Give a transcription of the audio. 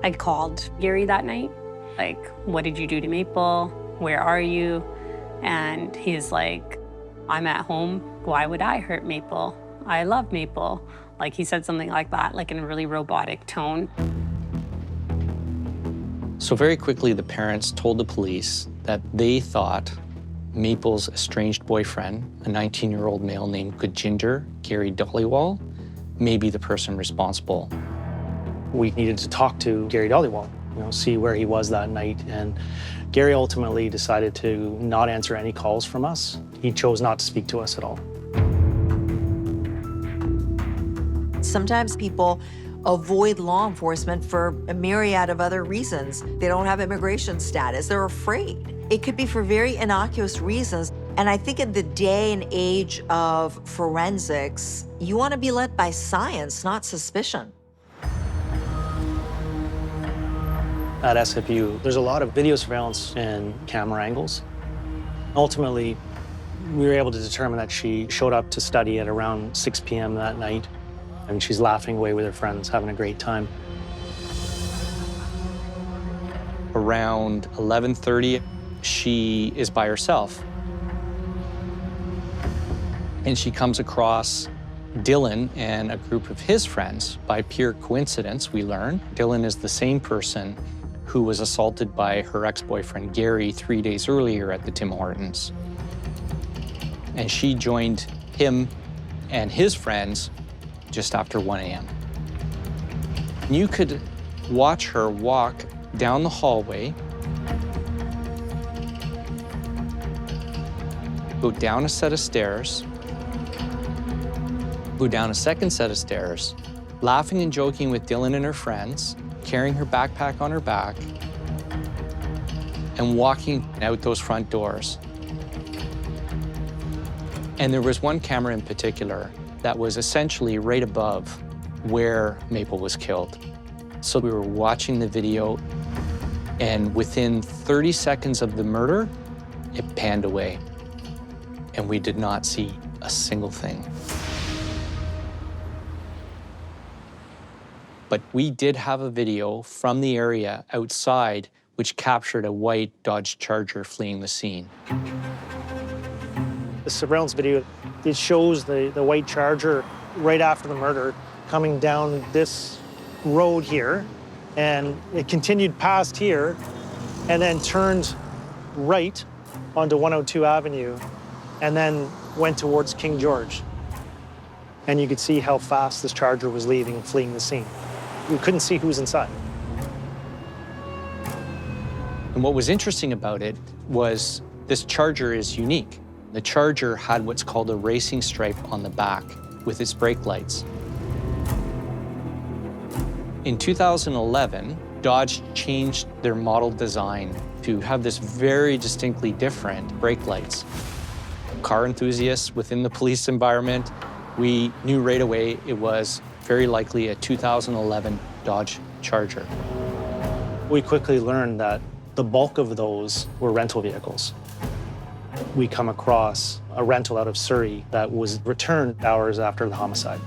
I called Gary that night, like, what did you do to Maple? Where are you? And he's like, I'm at home. Why would I hurt Maple? I love Maple. Like, he said something like that, like in a really robotic tone. So very quickly, the parents told the police that they thought Maple's estranged boyfriend, a 19-year-old male named Gurjinder Gary Dhaliwal, may be the person responsible. We needed to talk to Gary Dhaliwal, see where he was that night. And Gary ultimately decided to not answer any calls from us. He chose not to speak to us at all. Sometimes people avoid law enforcement for a myriad of other reasons. They don't have immigration status, they're afraid. It could be for very innocuous reasons. And I think in the day and age of forensics, you want to be led by science, not suspicion. At SFU, there's a lot of video surveillance and camera angles. Ultimately, we were able to determine that she showed up to study at around 6 p.m. that night, and she's laughing away with her friends, having a great time. Around 11:30, she is by herself. And she comes across Dylan and a group of his friends. By pure coincidence, we learn Dylan is the same person who was assaulted by her ex-boyfriend Gary 3 days earlier at the Tim Hortons. And she joined him and his friends just after 1 a.m. You could watch her walk down the hallway, go down a set of stairs, go down a second set of stairs, laughing and joking with Dylan and her friends, carrying her backpack on her back, and walking out those front doors. And there was one camera in particular that was essentially right above where Maple was killed. So we were watching the video, and within 30 seconds of the murder, it panned away, and we did not see a single thing. But we did have a video from the area outside which captured a white Dodge Charger fleeing the scene. The surveillance video, it shows the white Charger right after the murder coming down this road here, and it continued past here and then turned right onto 102 Avenue and then went towards King George. And you could see how fast this Charger was leaving, fleeing the scene. We couldn't see who was inside. And what was interesting about it was this Charger is unique. The Charger had what's called a racing stripe on the back with its brake lights. In 2011, Dodge changed their model design to have this very distinctly different brake lights. Car enthusiasts within the police environment, we knew right away it was very likely a 2011 Dodge Charger. We quickly learned that the bulk of those were rental vehicles. We come across a rental out of Surrey that was returned hours after the homicide.